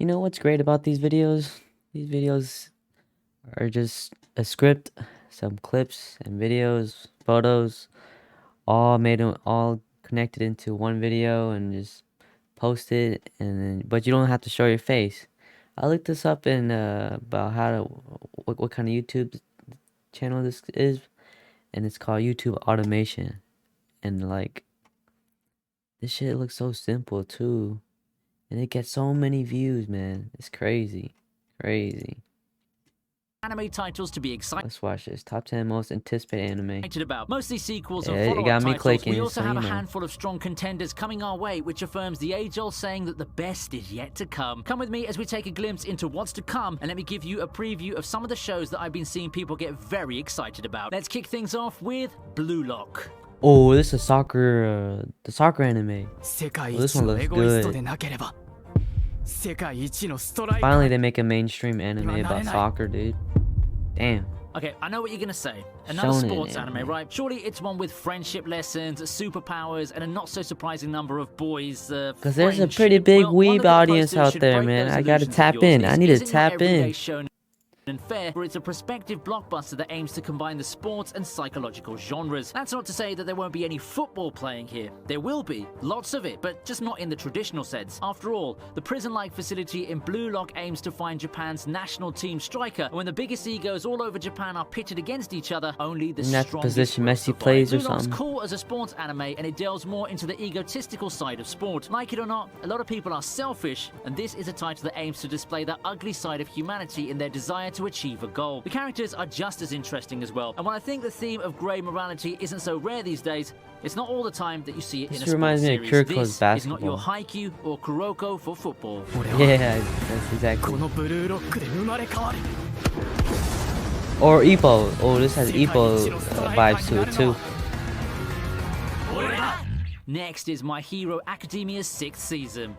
You know what's great about these videos? These videos are just a script, some clips and videos, photos, all connected into one video and just post it. And then, but you don't have to show your face. I looked this up in about how to what kind of YouTube channel this is, and it's called YouTube automation. And like, this shit looks so simple too. And it gets so many views, man. It's crazy. Crazy. Anime titles to be excited. Let's watch this. Top 10 most anticipated anime. About mostly sequels Yeah, and follow-up it got me titles. clicking, We also so have you a know. handful of strong contenders coming our way, which affirms the age-old saying that the best is yet to come. Come with me as we take a glimpse into what's to come, and let me give you a preview of some of the shows that I've been seeing people get very excited about. Let's kick things off with Blue Lock. Oh, this is soccer, the soccer anime. Oh, this one looks good. Finally, they make a mainstream anime about soccer, dude. Damn. Okay, I know what you're gonna say. Another Shonen sports anime. anime, right? Surely it's one with friendship lessons, superpowers, and a not-so-surprising number of boys. Because there's a pretty big weeb audience out there, man. I gotta tap in. I need to tap in. And fair, for it's a prospective blockbuster that aims to combine the sports and psychological genres. That's not to say that there won't be any football playing here. There will be, lots of it, but just not in the traditional sense. After all, the prison-like facility in Blue Lock aims to find Japan's national team striker, and when the biggest egos all over Japan are pitted against each other, only the Isn't that the strongest position will Messi survive. plays or Blue Lock's something? cool as a sports anime, and it delves more into the egotistical side of sport. Like it or not, a lot of people are selfish, and this is a title that aims to display the ugly side of humanity in their desire to achieve a goal. The characters are just as interesting as well, and while I think the theme of grey morality isn't so rare these days, it's not all the time that you see it in a sports reminds me of series. Kuriko's This is not your basketball. Haikyuu or Kuroko for football. Yeah, that's exactly. Or Ippo. Oh, this has Ippo vibes to it too. Next is My Hero Academia's 6th season.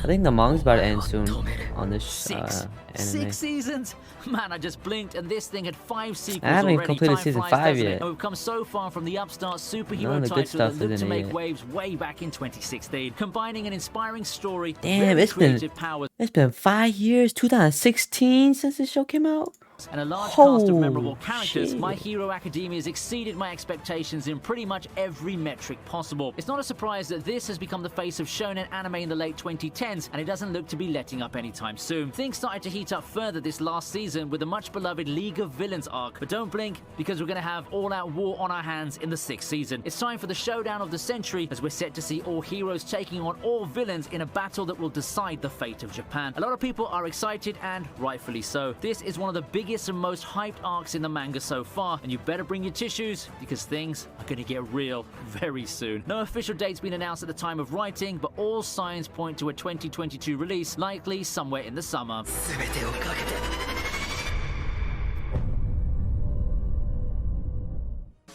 I think the manga's about to end soon on this anime. 6 seasons? Man, I just blinked and this thing had 5 sequels I haven't already. completed Time season flies, 5 doesn't it? yet. And we've come so far from the upstart None superhero of the good title stuff that looked is to in it make yet. waves way back in 2016, combining an inspiring story, Damn, very it's been creative powers, 5 years, 2016 since this show came out. and a large cast of memorable Oh, characters. shit. My Hero Academia has exceeded my expectations in pretty much every metric possible. It's not a surprise that this has become the face of shonen anime in the late 2010s, and it doesn't look to be letting up anytime soon. Things started to heat up further this last season with the much beloved League of Villains arc, but don't blink because we're going to have all-out war on our hands in the 6th season. It's time for the showdown of the century as we're set to see all heroes taking on all villains in a battle that will decide the fate of Japan. A lot of people are excited, and rightfully so. This is one of the biggest and most hyped arcs in the manga so far, and you better bring your tissues because things are going to get real very soon. No official date's been announced at the time of writing, but all signs point to a 2022 release, likely somewhere in the summer.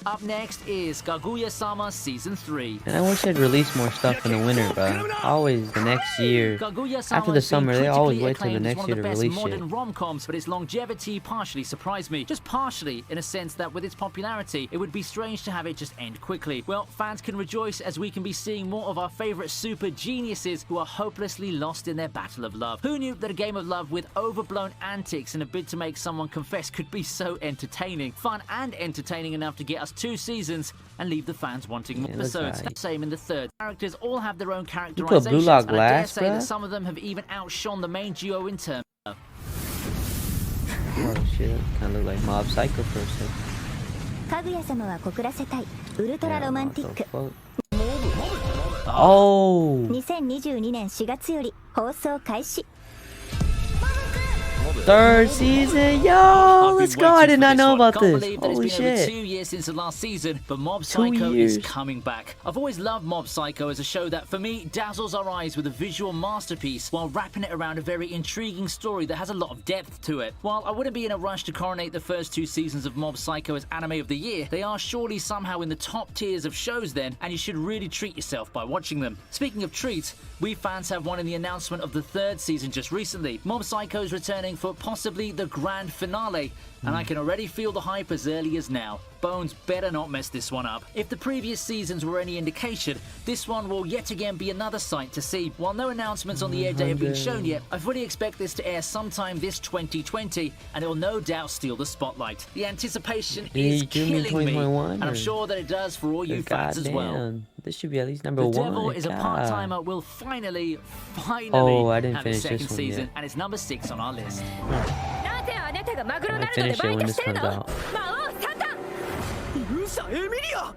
Up next is Kaguya Summer Season 3. And I wish they'd release more stuff in the winter, bro. Always the next year. Kaguya Summer After the has been summer, they always critically wait till the acclaimed as next one year of to the best release modern shit. rom-coms, but its longevity partially surprised me. Just partially, in a sense that with its popularity, it would be strange to have it just end quickly. Well, fans can rejoice as we can be seeing more of our favorite super geniuses who are hopelessly lost in their battle of love. Who knew that a game of love with overblown antics in a bid to make someone confess could be so entertaining? Fun and entertaining enough to get us 2 seasons and leave the fans wanting more Yeah, that's episodes. right. Same in the 3rd. Characters all have their own Blue characterizations, Lock and I dare last, say that bruh? some of them have even outshone the main duo in terms. Oh shit, kind of look like Mob Psycho for a second. かぐや様は告らせたいウルトラロマンティック What the fuck? Oh! 2022年4月より放送開始 Third season, yo! Let's go! I did not know about Can't this. believe that Holy it's been over 2 shit! years since the last season, but Mob 2 Psycho years. is coming back. I've always loved Mob Psycho as a show that, for me, dazzles our eyes with a visual masterpiece while wrapping it around a very intriguing story that has a lot of depth to it. While I wouldn't be in a rush to coronate the first 2 seasons of Mob Psycho as anime of the year, they are surely somehow in the top tiers of shows then, and you should really treat yourself by watching them. Speaking of treats, we fans have one in the announcement of the 3rd season just recently. Mob Psycho's returning for possibly the grand finale, and I can already feel the hype as early as now. Bones better not mess this one up. If the previous seasons were any indication, this one will yet again be another sight to see. While no announcements on the air date have been shown yet, I fully expect this to air sometime this 2020, and it will no doubt steal the spotlight. The anticipation is killing me, and I'm sure that it does for all you fans as well. This should be at least number The one. Devil is a part-timer will finally I didn't have a finish second this one season, yet. and it's number 6 on our list. I might finish it when this comes out.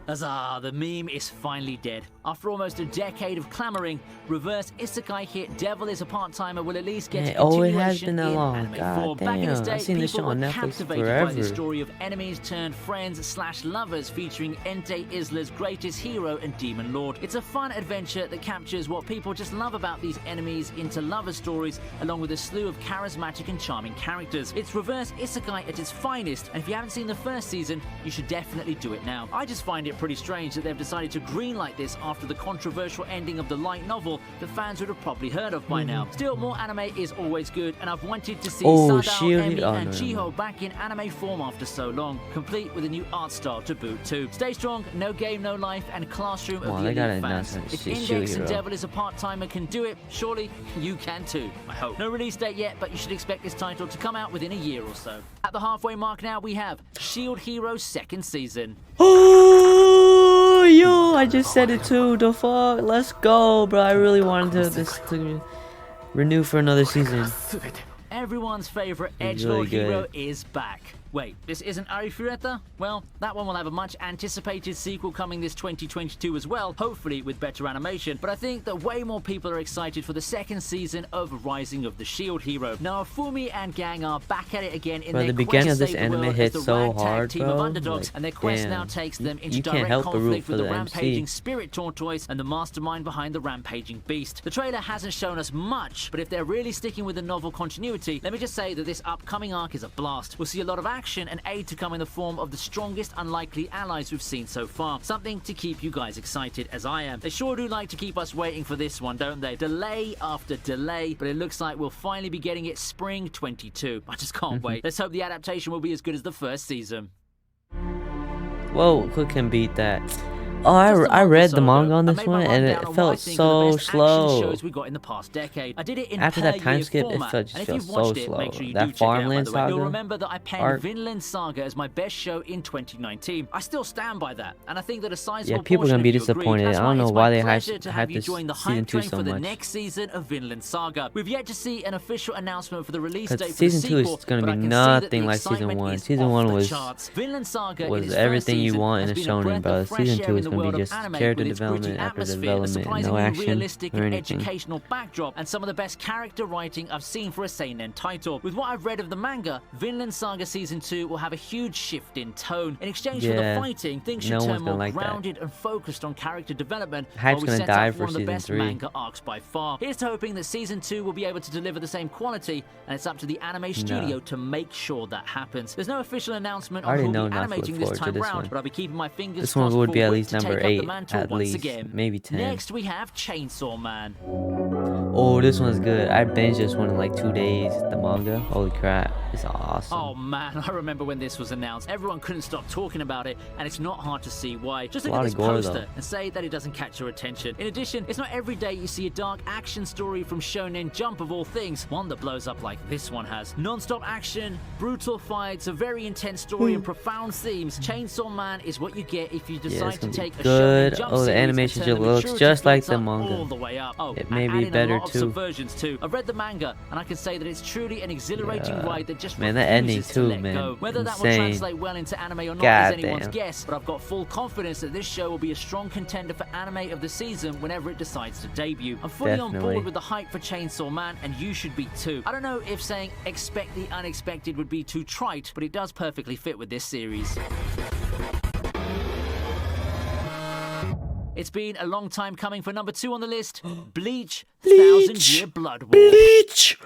Huzzah, the meme is finally dead. After almost a decade of clamoring, reverse isekai hit Devil is a Part-Timer will at least get a continuation it has been that in long. anime God form. Back in damn, its day, I've seen this people show on were Netflix captivated forever. by the story of enemies turned friends/lovers featuring Entei Isla's greatest hero and demon lord. It's a fun adventure that captures what people just love about these enemies into lover stories, along with a slew of charismatic and charming characters. It's reverse isekai at its finest, and if you haven't seen the first season, you should definitely do it now. I just find it pretty strange that they've decided to greenlight this after the controversial ending of the light novel that fans would have probably heard of by now. Still, more anime is always good, and I've wanted to see Sadao, Emi, and Chiho back in anime form after so long, complete with a new art style to boot too. Stay strong, no game, no life, and classroom of the elite fans. If Index and Devil is a Part-Timer can do it, surely you can too, I hope. No release date yet, but you should expect this title to come out within a year or so. At the halfway mark now, we have Shield Hero's second season. Oh, yo, I just said it too. The fuck? Let's go, bro. I really wanted this to renew for another season. Everyone's favorite edgelord hero is back. Wait, this isn't Arifureta? Well, that one will have a much anticipated sequel coming this 2022 as well, hopefully with better animation, but I think that way more people are excited for the second season of Rising of the Shield Hero. Now, Fumi and gang are back at it again in their quest to save the world as the ragtag team of underdogs, and their quest now takes them into direct conflict with the rampaging Spirit Tortoise and the mastermind behind the rampaging beast. The trailer hasn't shown us much, but if they're really sticking with the novel continuity, let me just say that this upcoming arc is a blast. We'll see a lot of action and aid to come in the form of the strongest unlikely allies we've seen so far. Something to keep you guys excited, as I am. They sure do like to keep us waiting for this one, don't they? Delay after delay, but it looks like we'll finally be getting it spring 22. I just can't wait. Let's hope the adaptation will be as good as the first season. Whoa, who can beat that? Oh, I read the manga on this one, and it felt so slow. We got in the past decade. I did it in After that time skip, it just felt so slow. That Finland Saga. You'll remember that I penned Finland Saga as my best show in 2019. I still stand by that, and I think that a sizable people are gonna be disappointed. I don't know why they hyped this season 2 so for the much. next season of Vinland Saga. We've yet to see an official announcement for the release date for the season 2 sequel, is gonna be nothing like season 1. Season 1 was everything you want in a shonen, bro. Season 2 is gonna be just character development after development, no action realistic or and anything. educational backdrop, and some of the best character writing I've seen for a seinen title. With what I've read of the manga, Vinland Saga Season 2 will have a huge shift in tone. In exchange for the fighting, things should turn more grounded and focused on character development, while we set up one of the best manga arcs by far. Here's to hoping that Season 2 will be able to deliver the same quality, and it's up to the anime studio to make sure that happens. There's no official announcement on who will be animating this time round, but I'll be keeping my fingers crossed. This one would be at least number 8. At once least, again. maybe 10. Next we have Chainsaw Man. Oh, this one's good. I binged this one in like 2 days. The manga. Holy crap. It's awesome. Oh man, I remember when this was announced. Everyone couldn't stop talking about it, and it's not hard to see why. Just look at this poster and say that it doesn't catch your attention. In addition, it's not every day you see a dark action story from Shonen Jump of all things, one that blows up like this one has. Non-stop action, brutal fights, a very intense story and profound themes. Chainsaw Man is what you get if you decide to take a Shonen Jump the animation just looks just like the manga. All the way up. Oh, it may be better too. Subversions too. I've read the manga, and I can say that it's truly an exhilarating ride that just that ending to too, let man. go. Whether that will Insane. translate well into anime or not is anyone's guess, but I've got full confidence that this show will be a strong contender for anime of the season whenever it decides to debut. I'm fully on board with the hype for Chainsaw Man, and you should be too. I don't know if saying expect the unexpected would be too trite, but it does perfectly fit with this series. It's been a long time coming for number 2 on the list. Bleach, 1000 Year Blood War. Bleach!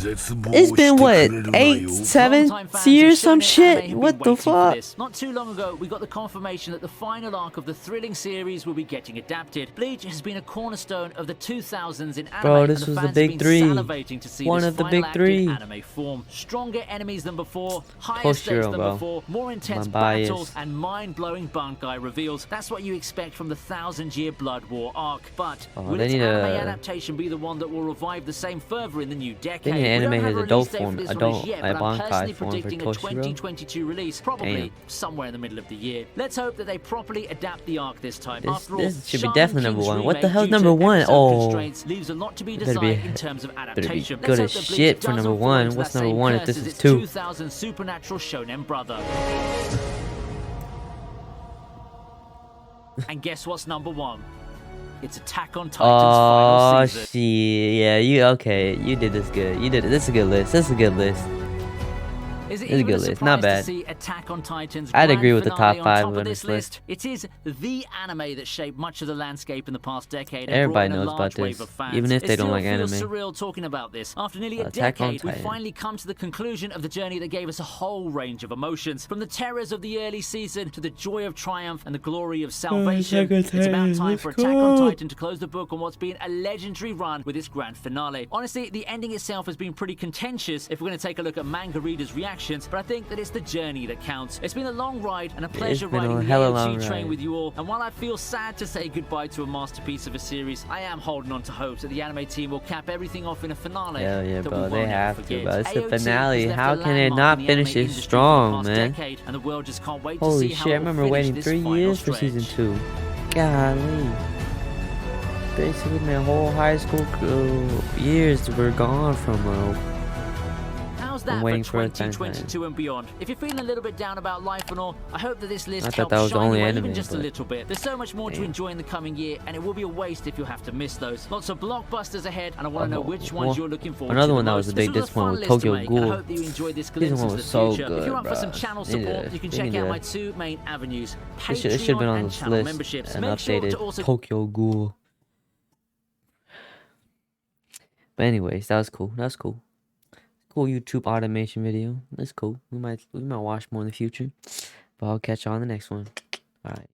It's been what, 8, 7 Longtime fans years, of some shonen shit? anime have What been the waiting for fuck? this. Not too long ago, we got the confirmation that the final arc of the thrilling series will be getting adapted. Bleach has been a cornerstone of the 2000s in anime, Bro, this and the was the fans big have been three. salivating to see One this of the final big act three. in anime form. Stronger enemies than before, higher Post stakes Hero, than bro. before, more intense I'm biased. battles, and mind-blowing BACKK reveals. That's what you expect from the 1000-year Blood War arc. But will they its need anime a- adaptation be the one that will revive the same fervor in the new decade? They need to We don't animate have his a adult release date for form, this one adult as yet, but I'm Bankai personally form for predicting a Toshiro. 2022 release, probably Damn. somewhere in the middle of the year. Let's hope that they properly adapt the arc this time. This- After all, this should be Shaman definitely number King's one. What the remake, hell's due number to one? episode Oh. constraints, leaves a lot to be Better desired be- in terms of better be adaptation. good Let's as hope that shit Bleach for number doesn't fall one. into What's that number same one if curse this as is its 2? 2000 supernatural shonen brother. And guess what's number 1? It's Attack on Titan's Oh final season. shit! Yeah, you okay? You did this good. You did it. This is a good list. This is a good list. Is it It's a even good a list, surprise not to bad. see Attack on Titan's I'd grand agree with the finale top 5 on top on of this this list. It is the anime that shaped much of the landscape in the past decade and Everybody brought in a knows about large wave this, of fans. even if they It don't still like feels anime. surreal talking about this. After nearly a Attack on decade, we've Titan. finally come to the conclusion of the journey that gave us a whole range of emotions. From the terrors of the early season to the joy of triumph and the glory of salvation. Attack on It's about Titan, time let's for Attack on go. Titan to close the book on what's been a legendary run with its grand finale. Honestly, the ending itself has been pretty contentious if we're going to take a look at manga readers' reactions, but I think that it's the journey that counts. It's been a long ride and a pleasure been a riding the hella AOT long train ride. with you all. And while I feel sad to say goodbye to a masterpiece of a series, I am holding on to hopes that the anime team will cap everything off in a finale. Hell yeah, that bro, we they won't ever have to, forget. bro. It's the AOT has finale. left How a can they landmark not in the finish anime it industry for the strong, past man? decade, and the world just can't wait to Holy see how shit! I it will remember finish waiting this 3 final years for stretch. season 2. Golly. Basically, my whole high school years were gone from, How's I'm that waiting for for a time 2022 and beyond? If you're feeling a little bit down about life and all, I hope that this list I thought helps that was the shine only you up anime, even just a but- little bit. There's so much more to Damn. enjoy in the coming year, and it will be a waste if you have to miss those. Lots of blockbusters ahead, and I want to know which ones well, you're looking forward another to one the that was most. a big This was disappointment fun was list to Tokyo make, and I Ghoul. hope that you enjoyed this Season glimpse one into the was so future. If good, you're up for some bruh. channel They need support, to- you can they check need out to- my 2 main avenues, It should have been Patreon on and this channel list. memberships. An Make sure to updated also Tokyo Ghoul. But anyways, that was cool. That's cool. Cool YouTube automation video. That's cool. We might watch more in the future. But I'll catch you on the next one. All right.